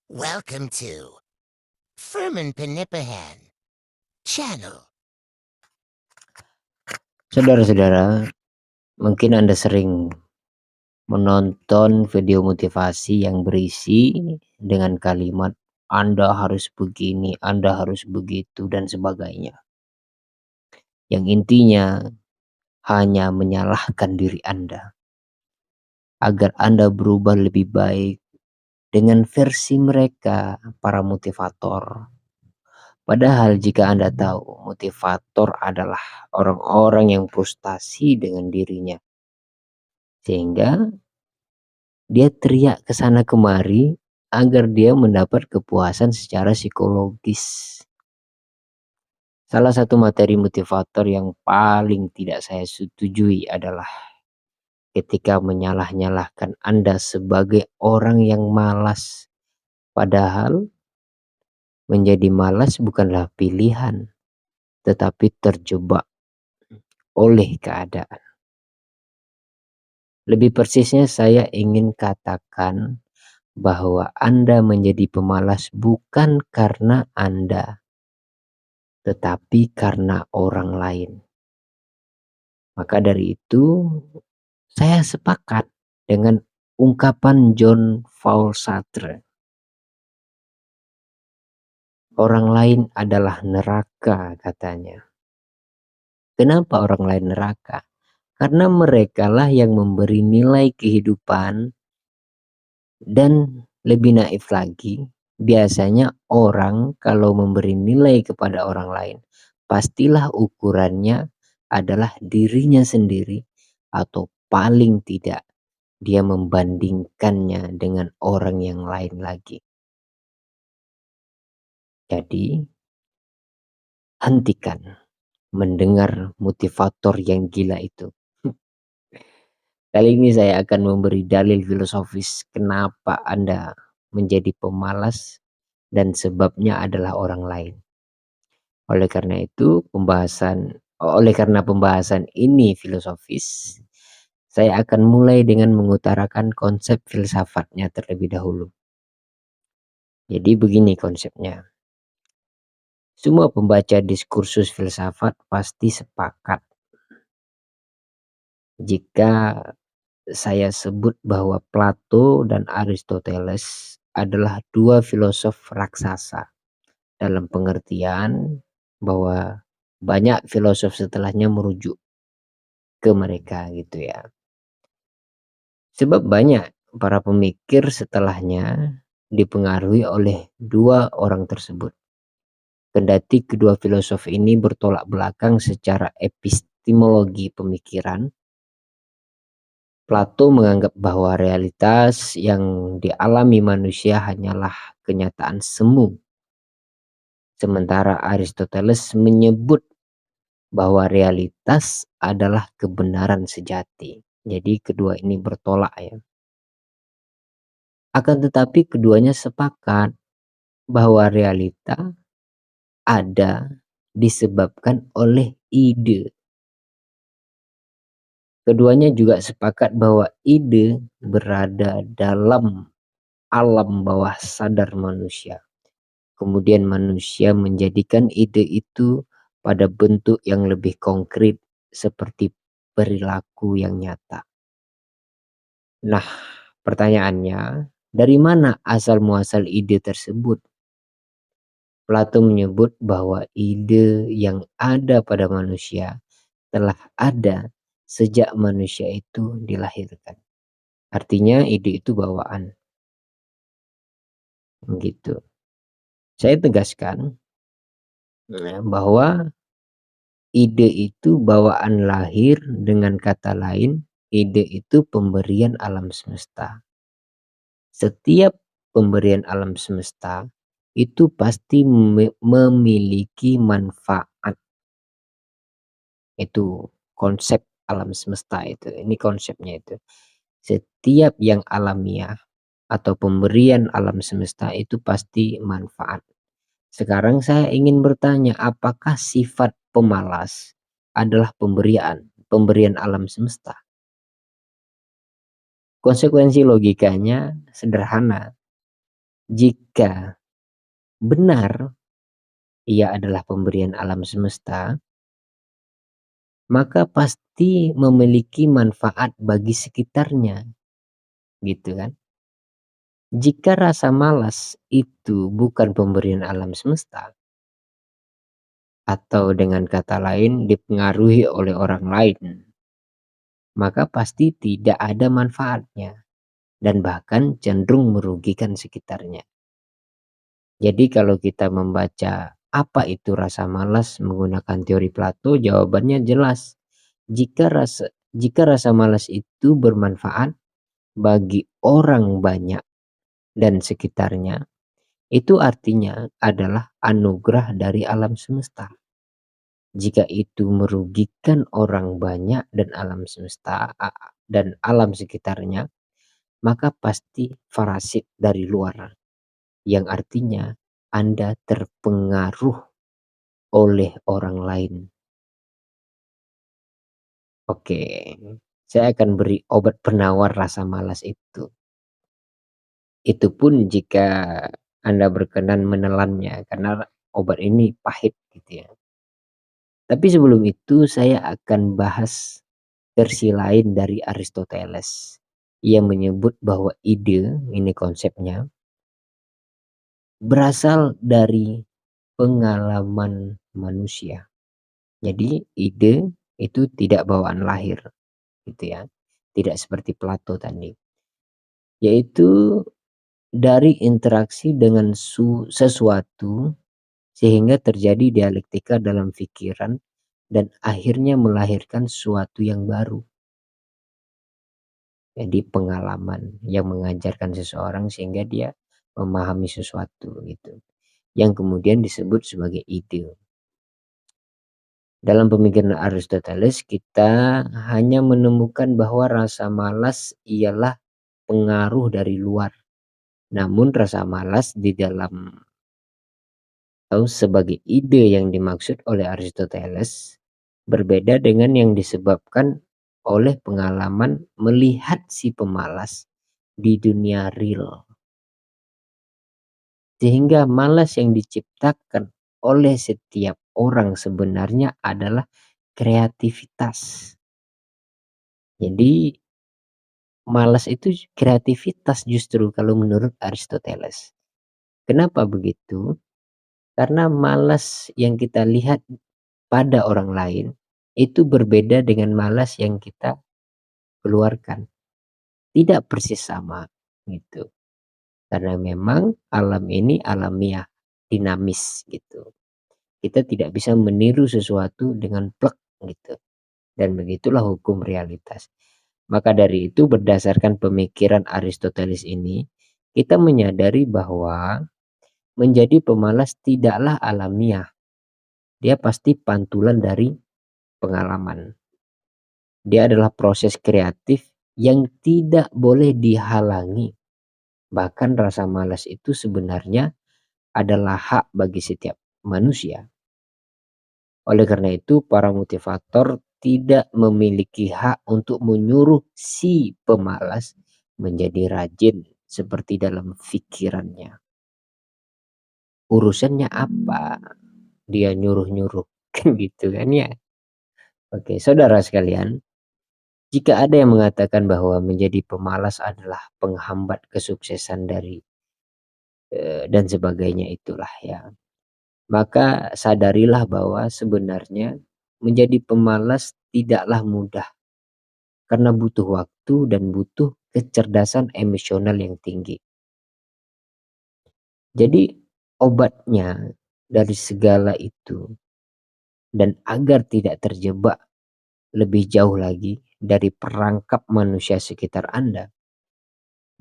Welcome to Furman Panipahan Channel. Saudara-saudara, mungkin Anda sering menonton video motivasi yang berisi dengan kalimat Anda harus begini, Anda harus begitu, dan sebagainya. Yang intinya hanya menyalahkan diri Anda agar Anda berubah lebih baik dengan versi mereka, para motivator. Padahal jika Anda tahu, motivator adalah orang-orang yang frustasi dengan dirinya, sehingga dia teriak ke sana kemari agar dia mendapat kepuasan secara psikologis. Salah satu materi motivator yang paling tidak saya setujui adalah ketika menyalah-nyalahkan Anda sebagai orang yang malas. Padahal menjadi malas bukanlah pilihan, tetapi terjebak oleh keadaan. Lebih persisnya saya ingin katakan bahwa Anda menjadi pemalas bukan karena Anda, tetapi karena orang lain. Maka dari itu, saya sepakat dengan ungkapan John Paul Sartre. Orang lain adalah neraka, katanya. Kenapa orang lain neraka? Karena merekalah yang memberi nilai kehidupan. Dan lebih naif lagi, biasanya orang kalau memberi nilai kepada orang lain, pastilah ukurannya adalah dirinya sendiri, atau paling tidak dia membandingkannya dengan orang yang lain lagi. Jadi, hentikan mendengar motivator yang gila itu. Kali ini saya akan memberi dalil filosofis kenapa Anda menjadi pemalas dan sebabnya adalah orang lain. Oleh karena pembahasan ini filosofis, saya akan mulai dengan mengutarakan konsep filsafatnya terlebih dahulu. Jadi begini konsepnya. Semua pembaca diskursus filsafat pasti sepakat jika saya sebut bahwa Plato dan Aristoteles adalah dua filosof raksasa, dalam pengertian bahwa banyak filosof setelahnya merujuk ke mereka gitu ya. Sebab banyak para pemikir setelahnya dipengaruhi oleh dua orang tersebut. Kendati kedua filosof ini bertolak belakang secara epistemologi pemikiran, Plato menganggap bahwa realitas yang dialami manusia hanyalah kenyataan semu. Sementara Aristoteles menyebut bahwa realitas adalah kebenaran sejati. Jadi kedua ini bertolak ya. Akan tetapi keduanya sepakat bahwa realita ada disebabkan oleh ide. Keduanya juga sepakat bahwa ide berada dalam alam bawah sadar manusia. Kemudian manusia menjadikan ide itu pada bentuk yang lebih konkret seperti perilaku yang nyata. Nah, pertanyaannya, dari mana asal muasal ide tersebut? Plato menyebut bahwa ide yang ada pada manusia telah ada sejak manusia itu dilahirkan. Artinya ide itu bawaan. Gitu. Saya tegaskan bahwa ide itu bawaan lahir, dengan kata lain, ide itu pemberian alam semesta. Setiap pemberian alam semesta itu pasti memiliki manfaat. Itu konsep alam semesta itu. Ini konsepnya itu. Setiap yang alamiah atau pemberian alam semesta itu pasti manfaat. Sekarang saya ingin bertanya, apakah sifat pemalas adalah pemberian alam semesta? Konsekuensi logikanya sederhana. Jika benar ia adalah pemberian alam semesta, maka pasti memiliki manfaat bagi sekitarnya, gitu kan. Jika rasa malas itu bukan pemberian alam semesta, atau dengan kata lain dipengaruhi oleh orang lain, maka pasti tidak ada manfaatnya dan bahkan cenderung merugikan sekitarnya. Jadi kalau kita membaca apa itu rasa malas menggunakan teori Plato, jawabannya jelas. Jika rasa malas itu bermanfaat bagi orang banyak dan sekitarnya, itu artinya adalah anugerah dari alam semesta. Jika itu merugikan orang banyak dan alam semesta dan alam sekitarnya, maka pasti parasit dari luar, yang artinya Anda terpengaruh oleh orang lain. Oke, saya akan beri obat penawar rasa malas itu. Itu pun jika Anda berkenan menelannya, karena obat ini pahit gitu ya. Tapi sebelum itu saya akan bahas versi lain dari Aristoteles yang menyebut bahwa ide, ini konsepnya, berasal dari pengalaman manusia. Jadi ide itu tidak bawaan lahir gitu ya. Tidak seperti Plato tadi. Yaitu dari interaksi dengan sesuatu sehingga terjadi dialektika dalam pikiran dan akhirnya melahirkan sesuatu yang baru. Jadi pengalaman yang mengajarkan seseorang sehingga dia memahami sesuatu gitu. Yang kemudian disebut sebagai ide. Dalam pemikiran Aristoteles kita hanya menemukan bahwa rasa malas ialah pengaruh dari luar. Namun rasa malas di dalam atau sebagai ide yang dimaksud oleh Aristoteles berbeda dengan yang disebabkan oleh pengalaman melihat si pemalas di dunia real. Sehingga malas yang diciptakan oleh setiap orang sebenarnya adalah kreativitas. Jadi malas itu kreativitas justru kalau menurut Aristoteles. Kenapa begitu? Karena malas yang kita lihat pada orang lain itu berbeda dengan malas yang kita keluarkan. Tidak persis sama gitu. Karena memang alam ini alamiah, dinamis gitu. Kita tidak bisa meniru sesuatu dengan plek gitu. Dan begitulah hukum realitas. Maka dari itu berdasarkan pemikiran Aristoteles ini, kita menyadari bahwa menjadi pemalas tidaklah alamiah. Dia pasti pantulan dari pengalaman. Dia adalah proses kreatif yang tidak boleh dihalangi. Bahkan rasa malas itu sebenarnya adalah hak bagi setiap manusia. Oleh karena itu, para motivator tidak memiliki hak untuk menyuruh si pemalas menjadi rajin seperti dalam pikirannya. Urusannya apa? Dia nyuruh-nyuruh kan gitu kan ya. Oke, saudara sekalian, jika ada yang mengatakan bahwa menjadi pemalas adalah penghambat kesuksesan dari dan sebagainya itulah ya. Maka sadarilah bahwa sebenarnya menjadi pemalas tidaklah mudah karena butuh waktu dan butuh kecerdasan emosional yang tinggi. Jadi obatnya dari segala itu dan agar tidak terjebak lebih jauh lagi dari perangkap manusia sekitar Anda,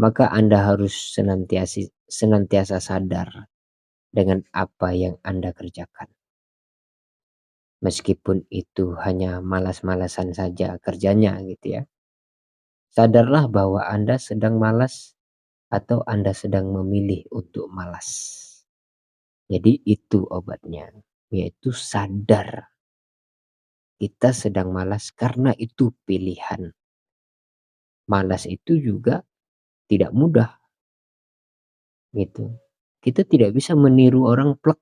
maka Anda harus senantiasa sadar dengan apa yang Anda kerjakan. Meskipun itu hanya malas-malasan saja kerjanya gitu ya. Sadarlah bahwa Anda sedang malas atau Anda sedang memilih untuk malas. Jadi itu obatnya, yaitu sadar. Kita sedang malas karena itu pilihan. Malas itu juga tidak mudah. gitu. Kita tidak bisa meniru orang plek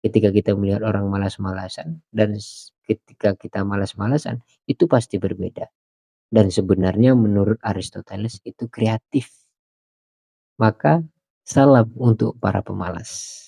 ketika kita melihat orang malas-malasan dan ketika kita malas-malasan, itu pasti berbeda. Dan sebenarnya menurut Aristoteles itu kreatif. Maka salam untuk para pemalas.